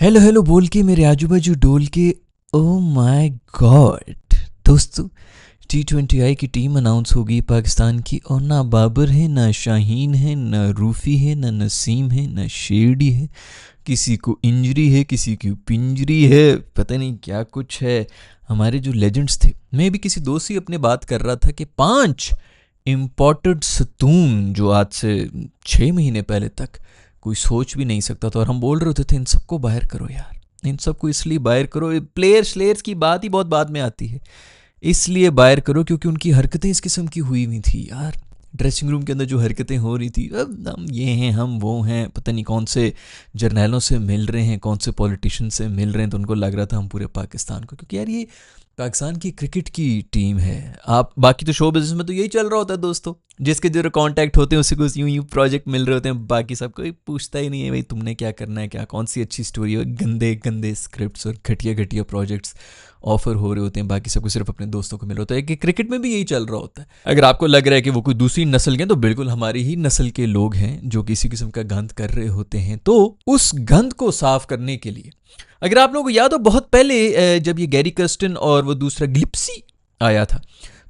Hello hello बोल के मेरे आजू बाजू डोल के। ओ माय गॉड दोस्तों, T20I की टीम अनाउंस होगी पाकिस्तान की, और ना बाबर है, ना शाहीन है, ना रूफ़ी है, ना नसीम है, ना शेरडी है। किसी को इंजरी है, किसी की पिंजरी है, पता नहीं क्या कुछ है। हमारे जो लेजेंड्स थे, मैं भी किसी दोस्त से अपने बात कर रहा था कि 5 इम्पोर्टेड सतून जो आज से 6 महीने पहले तक कोई सोच भी नहीं सकता था, और हम बोल रहे होते थे इन सबको बाहर करो यार, इन सबको इसलिए बाहर करो। प्लेयर स्लेयर्स की बात ही बहुत बाद में आती है, इसलिए बाहर करो क्योंकि उनकी हरकतें इस किस्म की हुई हुई थी यार। ड्रेसिंग रूम के अंदर जो हरकतें हो रही थी, अब हम ये हैं, हम वो हैं, पता नहीं कौन से जर्नैलों से मिल रहे हैं, कौन से पॉलिटिशियन से मिल रहे हैं, तो उनको लग रहा था हम पूरे पाकिस्तान को, क्योंकि यार ये पाकिस्तान की क्रिकेट की टीम है। आप बाकी तो शो बिजनेस में तो यही चल रहा होता है दोस्तों, जिसके जो कांटेक्ट होते हैं उसी को यूं यूं प्रोजेक्ट मिल रहे होते हैं, बाकी सब कोई पूछता ही नहीं है भाई तुमने क्या करना है, क्या कौन सी अच्छी स्टोरी है। गंदे गंदे स्क्रिप्ट्स और घटिया घटिया प्रोजेक्ट्स ऑफर हो रहे होते हैं, बाकी सबको सिर्फ अपने दोस्तों को मिल रहा होता है। कि क्रिकेट में भी यही चल रहा होता है। अगर आपको लग रहा है कि वो कोई दूसरी नस्ल के हैं, तो बिल्कुल हमारी ही नस्ल के लोग हैं जो किसी किस्म का गंद कर रहे होते हैं। तो उस गंद को साफ करने के लिए, अगर आप लोगों को याद हो, बहुत पहले जब ये गैरी कर्स्टन और वो दूसरा ग्लिप्सी आया था,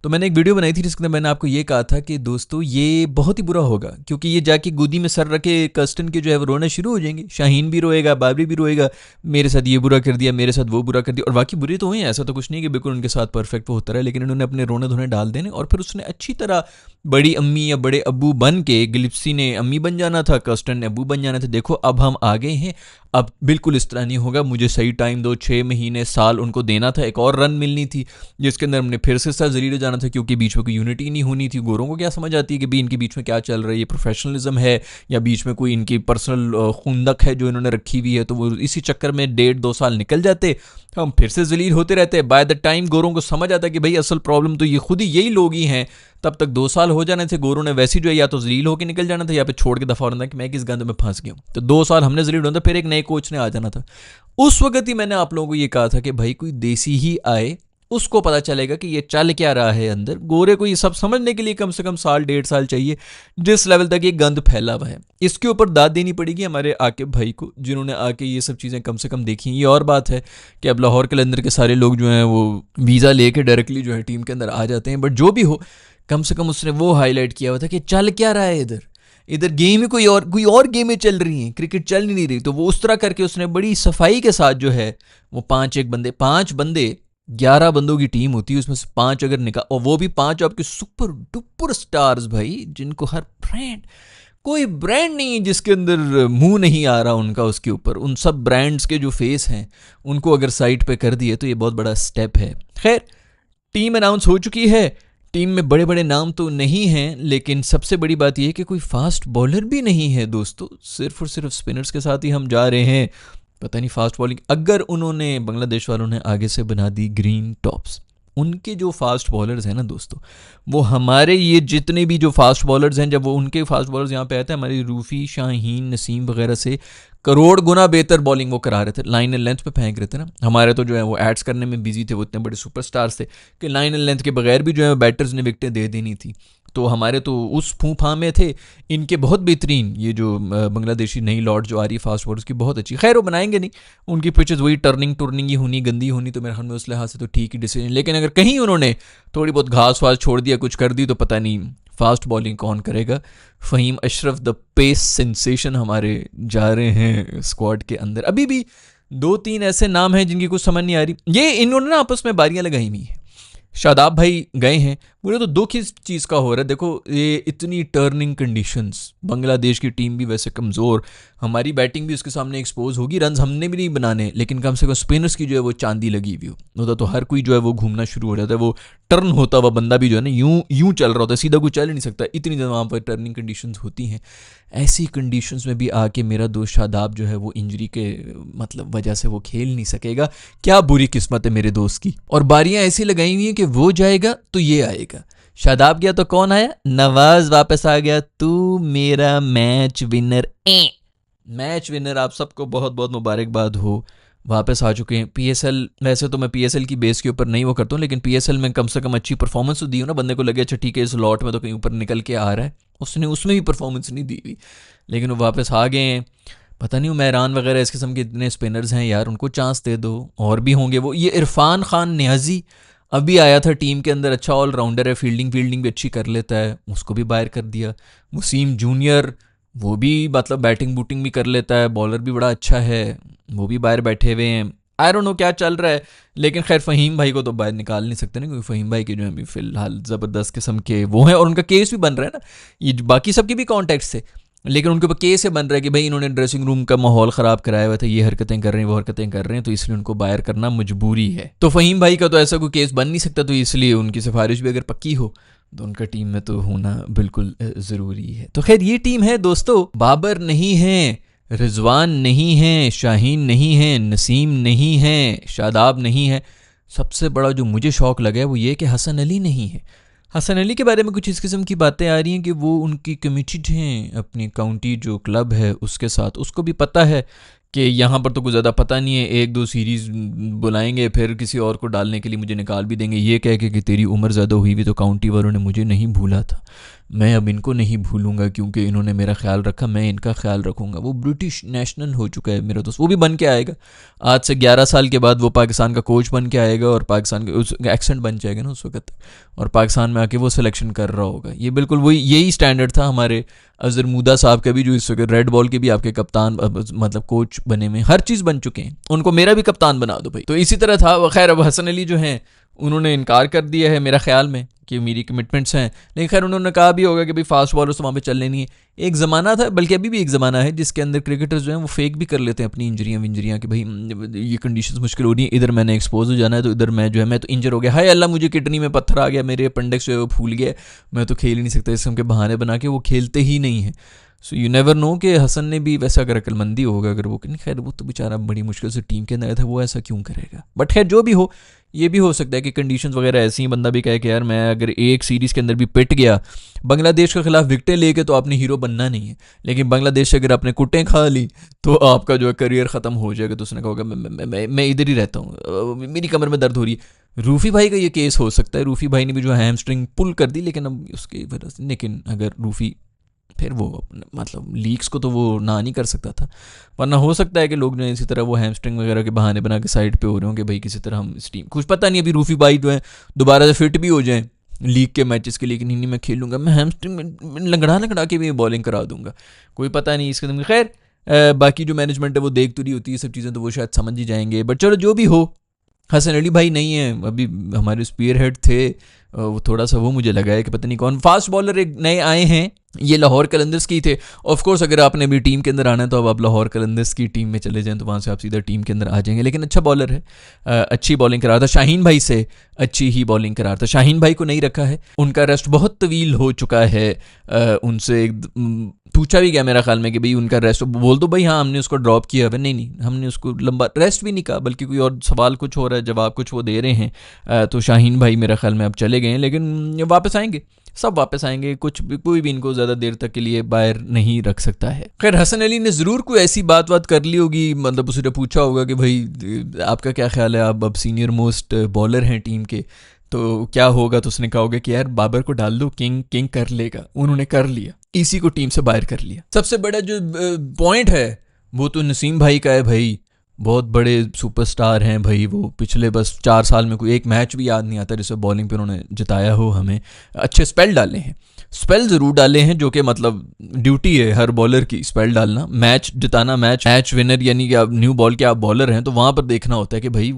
तो मैंने एक वीडियो बनाई थी जिसके अंदर मैंने आपको ये कहा था कि दोस्तों ये बहुत ही बुरा होगा, क्योंकि ये जाके गोदी में सर रखे कर्स्टन के जो है वो रोना शुरू हो जाएंगे। शाहीन भी रोएगा, बाबरी भी रोएगा, मेरे साथ ये बुरा कर दिया, मेरे साथ वो बुरा कर दिया। और बाकी बुरे तो हुए, ऐसा तो कुछ नहीं कि बिल्कुल उनके साथ परफेक्ट वो होता रहा, लेकिन इन्होंने अपने रोने धोने डाल देने। और फिर उसने अच्छी तरह बड़ी अम्मी या बड़े अब्बू बन के, ग्लिप्सी ने अम्मी बन जाना था, कर्स्टन ने अब्बू बन जाना था। देखो अब हम आ गए हैं, अब बिल्कुल इस तरह नहीं होगा, मुझे सही टाइम दो, 6 महीने साल उनको देना था, एक और रन मिलनी थी जिसके अंदर हमने फिर से साथ जलील हो जाना था, क्योंकि बीच में कोई यूनिटी नहीं होनी थी। गोरों को क्या समझ आती है कि भी इनके बीच में क्या चल रहा है, ये प्रोफेशनलिज्म है या बीच में कोई इनकी पर्सनल खुंदक है जो इन्होंने रखी हुई है। तो वो इसी चक्कर में 1.5-2 साल निकल जाते, हम फिर से जलील होते रहते। बाय द टाइम गोरों को समझ आता कि भाई असल प्रॉब्लम तो ये खुद ही यही लोग ही हैं, तब तक 2 साल हो जाने थे। गोरों ने वैसे जो है या तो जलील होकर निकल जाना था या फिर छोड़ के दफा होना था कि मैं किस गंद में फंस गया हूँ। तो 2 साल हमने जलील होना था, फिर एक नए कोच ने आ जाना था। उस वक्त ही मैंने आप लोगों को ये कहा था कि भाई कोई देसी ही आए, उसको पता चलेगा कि ये चल क्या रहा है अंदर। गोरे को ये सब समझने के लिए कम से कम साल 1.5 साल चाहिए, जिस लेवल तक ये गंद फैला हुआ है। इसके ऊपर दाद देनी पड़ेगी हमारे आकिब भाई को, जिन्होंने आके ये सब चीज़ें कम से कम देखी। ये और बात है कि अब लाहौर के अंदर के सारे लोग जो हैं वो वीज़ा लेके डायरेक्टली जो है टीम के अंदर आ जाते हैं, बट जो भी हो, कम से कम उसने वो हाईलाइट किया हुआ था कि चल क्या रहा है इधर, इधर गेम ही कोई और गेमें चल रही हैं, क्रिकेट चल नहीं रही। तो वो उस तरह करके उसने बड़ी सफाई के साथ जो है वो 5 बंदे 11 बंदों की टीम होती है, उसमें से 5 अगर निकाल, और वो भी 5 आपके सुपर डुपर स्टार्स भाई, जिनको हर ब्रांड, कोई ब्रांड नहीं है जिसके अंदर मुंह नहीं आ रहा उनका उसके ऊपर। उन सब ब्रांड्स के जो फेस हैं उनको अगर साइड पे कर दिए तो ये बहुत बड़ा स्टेप है। खैर, टीम अनाउंस हो चुकी है। टीम में बड़े बड़े नाम तो नहीं हैं, लेकिन सबसे बड़ी बात यह है कि कोई फास्ट बॉलर भी नहीं है दोस्तों। सिर्फ और सिर्फ स्पिनर्स के साथ ही हम जा रहे हैं। पता नहीं फास्ट बॉलिंग, अगर उन्होंने, बांग्लादेश वालों ने आगे से बना दी ग्रीन टॉप्स, उनके जो फास्ट बॉलर्स हैं ना दोस्तों, वो हमारे ये जितने भी जो फास्ट बॉलर्स हैं, जब वो उनके फास्ट बॉलर्स यहाँ पे आते हैं, हमारी रूफ़ी, शाहीन, नसीम वगैरह से करोड़ गुना बेहतर बॉलिंग वो करा रहे थे। लाइन एंड लेंथ पे फेंक रहे थे ना। हमारे तो जो है वो एड्स करने में बिजी थे, वो इतने बड़े सुपरस्टार्स थे कि लाइन एंड लेंथ के बगैर भी जो है बैटर्स ने विकटें दे देनी थी। तो हमारे तो उस फूफा में थे। इनके बहुत बेहतरीन ये जो बांग्लादेशी नई लॉर्ड जो आ रही है फास्ट बॉलर्स की, बहुत अच्छी। खैर वो बनाएंगे नहीं, उनकी पिचेस वही टर्निंग ही होनी, गंदी होनी, तो मेरे ख्याल में उस लिहाज से तो ठीक ही डिसीजन। लेकिन अगर कहीं उन्होंने थोड़ी बहुत घास वास छोड़ दिया, कुछ कर दी, तो पता नहीं फास्ट बॉलिंग कौन करेगा। Faheem Ashraf the pace sensation हमारे जा रहे हैं स्क्वाड के अंदर। अभी भी 2-3 ऐसे नाम हैं जिनकी कुछ समझ नहीं आ रही। ये इन्होंने ना आपस में बारियां लगाई हुई हैं। शादाब भाई गए हैं, मुझे तो दुख इस चीज़ का हो रहा है। देखो ये इतनी टर्निंग कंडीशंस, बांग्लादेश की टीम भी वैसे कमज़ोर, हमारी बैटिंग भी उसके सामने एक्सपोज होगी, रन्स हमने भी नहीं बनाने, लेकिन कम से कम स्पिनर्स की जो है वो चांदी लगी हुई होता, तो हर कोई जो है वो घूमना शुरू हो जाता है। वो टर्न होता हुआ बंदा भी जो है ना यूं चल रहा होता है, सीधा कोई चल ही नहीं सकता, इतनी ज़्यादा वहाँ पर टर्निंग कंडीशंस होती हैं। ऐसी कंडीशंस में भी आके मेरा दोस्त शादाब जो है वो इंजरी के मतलब वजह से वो खेल नहीं सकेगा। क्या बुरी किस्मत है मेरे दोस्त की। और बारियां ऐसी लगाई हुई हैं कि वो जाएगा तो ये आएगा, शादाब गया तो कौन आया, नवाज वापस आ गया, तू मेरा मैच विनर। मैच विनर आप सबको बहुत बहुत मुबारकबाद हो, वापस आ चुके हैं। पीएसएल, वैसे तो मैं पीएसएल की बेस के ऊपर नहीं वो करता हूँ, लेकिन पीएसएल में कम से कम अच्छी परफॉर्मेंस तो दी हो ना, बंदे को लगे अच्छा ठीक है इस लॉट में तो कहीं ऊपर निकल के आ रहा है। उसने उसमें भी परफॉर्मेंस नहीं दी हुई, लेकिन वो वापस आ गए हैं। पता नहीं उमरान वगैरह इस किस्म के इतने स्पिनर्स हैं यार, उनको चांस दे दो, और भी होंगे वो। ये इरफान खान नियाजी अभी आया था टीम के अंदर, अच्छा ऑलराउंडर है, फील्डिंग फील्डिंग भी अच्छी कर लेता है, उसको भी बाहर कर दिया। वसीम जूनियर, वो भी मतलब बैटिंग बूटिंग भी कर लेता है, बॉलर भी बड़ा अच्छा है, वो भी बाहर बैठे हुए हैं। आई डोंट नो क्या चल रहा है, लेकिन खैर फ़हीम भाई को तो बाहर निकाल नहीं सकते ना, क्योंकि फ़हीम भाई के जो है अभी फ़िलहाल ज़बरदस्त किस्म के वो हैं, और उनका केस भी बन रहा है ना। ये बाकी सबके भी कॉन्टैक्ट्स थे, लेकिन उनके ऊपर केस ये बन रहा है कि भाई इन्होंने ड्रेसिंग रूम का माहौल ख़राब कराया हुआ था, ये हरकतें कर रहे हैं, वो हरकतें कर रहे हैं, तो इसलिए उनको बाहर करना मजबूरी है। तो फ़हीम भाई का तो ऐसा कोई केस बन नहीं सकता, तो इसलिए उनकी सिफारिश भी अगर पक्की हो तो उनका टीम में तो होना बिल्कुल ज़रूरी है। तो खैर ये टीम है दोस्तों, बाबर नहीं है, रिजवान नहीं है, शाहीन नहीं है, नसीम नहीं है, शादाब नहीं है। सबसे बड़ा जो मुझे शौक लगा है वो ये कि हसन अली नहीं है। हसन अली के बारे में कुछ इस किस्म की बातें आ रही हैं कि वो उनकी कमिटेड हैं अपनी काउंटी जो क्लब है उसके साथ। उसको भी पता है कि यहाँ पर तो कुछ ज़्यादा पता नहीं है, एक दो सीरीज़ बुलाएंगे, फिर किसी और को डालने के लिए मुझे निकाल भी देंगे, ये कह के कि तेरी उम्र ज़्यादा हुई हुई तो काउंटी वालों ने मुझे नहीं भूला था, मैं अब इनको नहीं भूलूंगा क्योंकि इन्होंने मेरा ख्याल रखा, मैं इनका ख्याल रखूंगा। वो ब्रिटिश नेशनल हो चुका है मेरा दोस्त, वो भी बन के आएगा आज से 11 साल के बाद, वो पाकिस्तान का कोच बन के आएगा, और पाकिस्तान के उस एक्सेंट बन जाएगा ना उस वक्त, और पाकिस्तान में आके वो सिलेक्शन कर रहा होगा। ये बिल्कुल वही यही स्टैंडर्ड था हमारे अजरमूदा साहब का भी, जो इस वक्त रेड बॉल के भी आपके कप्तान मतलब कोच बने में, हर चीज़ बन चुके हैं, उनको मेरा भी कप्तान बना दो भाई। तो इसी तरह था। खैर अब हसन अली जो हैं उन्होंने इनकार कर दिया है मेरा ख्याल में कि मेरी कमिटमेंट्स हैं, लेकिन खैर उन्होंने कहा भी होगा कि भाई फास्ट बॉलर्स तो वहाँ पे चलने नहीं है। एक ज़माना था, बल्कि अभी भी एक ज़माना है, जिसके अंदर क्रिकेटर्स जो हैं वो फेक भी कर लेते हैं अपनी इंजरियाँ विंजरियाँ कि भाई ये कंडीशंस मुश्किल हो रही है, इधर मैंने एक्सपोज हो जाना है, तो इधर मैं जो है मैं तो इंजर हो गया, हाय अल्लाह मुझे किडनी में पत्थर आ गया, मेरे अपेंडिक्स जो है वो फूल गया, मैं तो खेल ही नहीं सकता, इस किस्म के बहाने बना के वो खेलते ही नहीं है। सो यू नेवर नो कि हसन ने भी वैसा अगर अक्लमंदी होगा, अगर वो नहीं, खैर वो तो बेचारा बड़ी मुश्किल से टीम के अंदर था, वो ऐसा क्यों करेगा। बट खैर जो भी हो, ये भी हो सकता है कि कंडीशंस वगैरह ऐसी ही, बंदा भी कहे कि यार मैं अगर एक सीरीज़ के अंदर भी पिट गया, बांग्लादेश के खिलाफ विकटें लेके तो आपने हीरो बनना नहीं है, लेकिन बांग्लादेश से अगर आपने कुटें खा ली तो आपका जो है करियर ख़त्म हो जाएगा। तो उसने कहा मैं इधर ही रहता हूँ, मेरी कमर में दर्द हो रही है। रूफ़ी भाई का ये केस हो सकता है, रूफ़ी भाई ने भी जो हैमस्ट्रिंग पुल कर दी, लेकिन अब उसकी वजह से, लेकिन अगर रूफ़ी फिर वो मतलब लीक्स को तो वो ना नहीं कर सकता था, वरना हो सकता है कि लोग जो है इसी तरह वो हैमस्ट्रिंग वगैरह के बहाने बना के साइड पे हो रहे हों कि भाई किसी तरह हम इस टीम, कुछ पता नहीं अभी रूफ़ी भाई जो है दोबारा से फिट भी हो जाएं लीग के मैचेस के लिए कि नहीं मैं खेलूंगा, मैं हैमस्ट्रिंग में लंगड़ा लंगड़ा के भी बॉलिंग करा दूंगा, कोई पता नहीं इसके अंदर। खैर बाकी जो मैनेजमेंट है वो देख तो रही होती है सब चीज़ें, तो वो शायद समझ ही जाएंगे। बट चलो जो भी हो, हसन अली भाई नहीं है अभी, हमारे स्पीयर हेड थे, वो थोड़ा सा वो मुझे लगा है कि पता नहीं कौन फास्ट बॉलर एक नए आए हैं, ये लाहौर कलंदर्स की थे। ऑफ कोर्स अगर आपने अभी टीम के अंदर आना है तो अब आप लाहौर कलंदर्स की टीम में चले जाएं, तो वहाँ से आप सीधा टीम के अंदर आ जाएंगे, लेकिन अच्छा बॉलर है, अच्छी बॉलिंग करा रहा था, शाहीन भाई से अच्छी ही बॉलिंग करा रहा था। शाहीन भाई को नहीं रखा है, उनका रेस्ट बहुत तवील हो चुका है, उनसे पूछा भी गया मेरा ख्याल में कि भाई उनका रेस्ट, बोल दो भाई हाँ हमने उसको ड्रॉप किया है, नहीं हमने उसको लंबा रेस्ट भी नहीं कहा, बल्कि कोई और सवाल कुछ हो रहा है, जवाब कुछ वो दे रहे हैं। तो शाहीन भाई मेरा ख्याल में अब चले गए हैं, लेकिन वापस आएंगे, सब वापस आएंगे, कुछ भी कोई भी इनको ज़्यादा देर तक के लिए बाहर नहीं रख सकता है। खैर हसन अली ने ज़रूर कोई ऐसी बात कर ली होगी, मतलब उसने पूछा होगा कि भाई आपका क्या ख्याल है, आप अब सीनियर मोस्ट बॉलर हैं टीम के, तो क्या होगा। तो उसने कहा होगा कि यार बाबर को डाल दो, किंग कर लेगा। उन्होंने कर लिया, इसी को टीम से बाहर कर लिया। सबसे बड़ा जो पॉइंट है वो तो नसीम भाई का है भाई, बहुत बड़े सुपरस्टार हैं भाई वो, पिछले बस 4 साल में कोई एक मैच भी याद नहीं आता जिससे बॉलिंग पे उन्होंने जिताया हो हमें। अच्छे स्पेल डाले हैं, स्पेल ज़रूर डाले हैं, जो कि मतलब ड्यूटी है हर बॉलर की, स्पेल डालना, मैच जिताना, मैच विनर, यानी कि आप न्यू बॉल के आप बॉलर हैं तो वहाँ पर देखना होता है कि भाई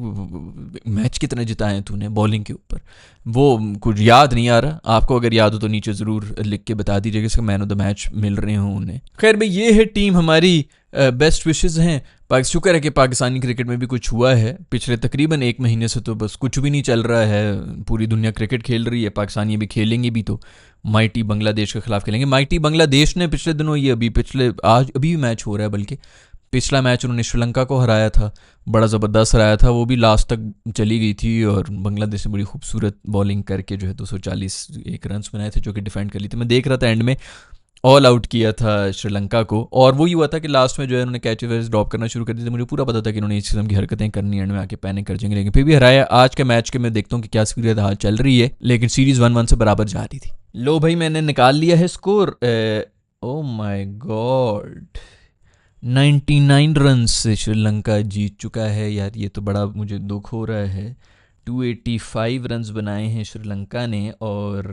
मैच कितने जिताए हैं तूने बॉलिंग के ऊपर। वो कुछ याद नहीं आ रहा, आपको अगर याद हो तो नीचे ज़रूर लिख के बता दीजिएगा इसका मैन ऑफ द मैच मिल रहे हों उन्हें। खैर भाई ये है टीम हमारी, बेस्ट विशेज़ हैं। शुक्र है कि पाकिस्तानी क्रिकेट में भी कुछ हुआ है, पिछले तकरीबन 1 महीने से तो बस कुछ भी नहीं चल रहा है, पूरी दुनिया क्रिकेट खेल रही है, पाकिस्तानी भी खेलेंगे भी, तो माइटी बांग्लादेश के खिलाफ खेलेंगे। माइटी बांग्लादेश ने पिछले दिनों ये आज अभी मैच हो रहा है, बल्कि पिछला मैच उन्होंने श्रीलंका को हराया था, बड़ा ज़बरदस्त हराया था, वो भी लास्ट तक चली गई थी, और बांग्लादेश ने बड़ी खूबसूरत बॉलिंग करके जो है 241 रन बनाए थे, जो कि डिफेंड कर ली थी। मैं देख रहा था एंड में ऑल आउट किया था श्रीलंका को, और वही हुआ था कि लास्ट में जो है उन्होंने कैच वेज ड्रॉप करना शुरू कर दी थी। मुझे पूरा पता था कि उन्होंने इस किस्म की हरकतें करनी, एंड में आके पैनिक कर जाएंगे, लेकिन फिर भी हराया। आज के मैच के मैं देखता हूँ कि क्या सीरीज हाल चल रही है, लेकिन सीरीज 1-1 से बराबर जा रही थी। लो भाई मैंने निकाल लिया है score. Oh my God, 99 run से श्रीलंका जीत चुका है यार, ये तो बड़ा मुझे दुख हो रहा है। 285 रन्स बनाए हैं श्रीलंका ने, और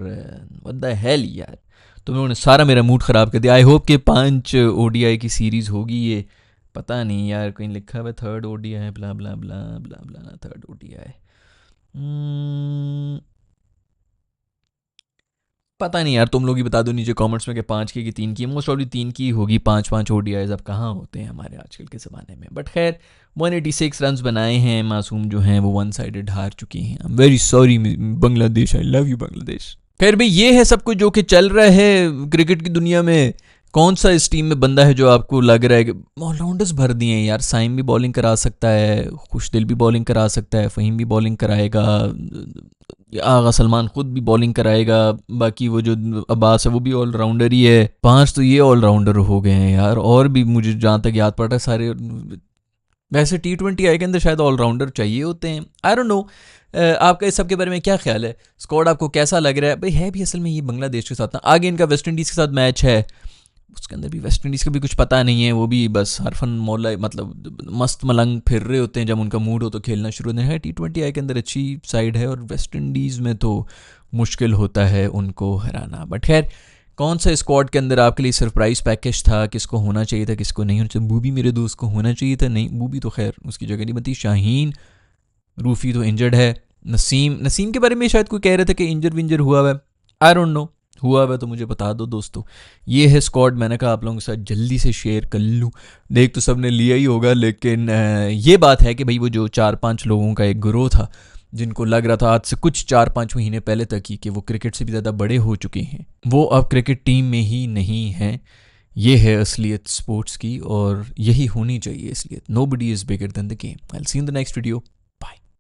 व्हाट द हेल यार, तो उन्होंने सारा मेरा मूड ख़राब कर दिया। आई होप कि 5 ओडीआई की सीरीज़ होगी ये, पता नहीं यार, कहीं लिखा हुआ है 3rd ओडीआई, ब्ला ब्ला ब्ला ब्ला ब्ला, 3rd ओडीआई। पता नहीं यार, तुम लोग ही बता दो नीचे कमेंट्स में कि 5 की 3 की, मोस्ट ऑफली 3 की होगी। 5 ओडीआईज अब कहाँ होते हैं हमारे आजकल के ज़माने में, बट खैर 186 रन्स बनाए हैं। मासूम जो हैं वो 1 साइडेड हार चुकी हैं। I am very sorry Bangladesh, I love you Bangladesh. खैर भाई, ये है सब कुछ जो कि चल रहा है क्रिकेट की दुनिया में। कौन सा इस टीम में बंदा है जो आपको लग रहा है कि ऑलराउंडर्स भर दिए हैं यार? साइम भी बॉलिंग करा सकता है, खुशदिल भी बॉलिंग करा सकता है, फ़हीम भी बॉलिंग कराएगा, आगा सलमान खुद भी बॉलिंग कराएगा, बाकी वो जो अब्बास है वो भी ऑलराउंडर ही है। 5 तो ये ऑलराउंडर हो गए हैं यार, और भी मुझे जहाँ तक याद पड़ रहा है सारे। वैसे T20I के अंदर शायद ऑलराउंडर चाहिए होते हैं, आई डोंट नो। आपका इस सब के बारे में क्या ख्याल है? स्क्वाड आपको कैसा लग रहा है? भाई है भी असल में ये बांग्लादेश के साथ ना, आगे इनका वेस्ट इंडीज़ के साथ मैच है, उसके अंदर भी वेस्ट इंडीज़ का भी कुछ पता नहीं है, वो भी बस हरफन मौला मतलब मस्त मलंग फिर रहे होते हैं, जब उनका मूड हो तो खेलना शुरू होते हैं। T20I के अंदर अच्छी साइड है, और वेस्ट इंडीज़ में तो मुश्किल होता है उनको हराना। बट खैर, कौन सा स्क्वाड के अंदर आपके लिए सरप्राइज़ पैकेज था? किसको होना चाहिए था, किसको नहीं होना चाहिए? बूबी मेरे दोस्त को होना चाहिए था, नहीं बूबी तो खैर उसकी जगह नहीं बनती। शाहीन, रूफ़ी तो इंजर्ड है। नसीम के बारे में शायद कोई कह रहे थे कि विंजर हुआ हुआ है, आई डोंट नो। हुआ हुआ तो मुझे बता दो दोस्तों। ये है स्क्वाड, मैंने कहा आप लोगों के साथ जल्दी से शेयर कर लूँ। देख तो सब ने लिया ही होगा, लेकिन ये बात है कि भाई वो जो 4-5 लोगों का एक ग्रोह था, जिनको लग रहा था आज से कुछ 4-5 महीने पहले तक ही कि वो क्रिकेट से भी ज़्यादा बड़े हो चुके हैं, वो अब क्रिकेट टीम में ही नहीं हैं। ये है असलियत स्पोर्ट्स की, और यही होनी चाहिए असलियत। Nobody is bigger than the game. I will see in the next video.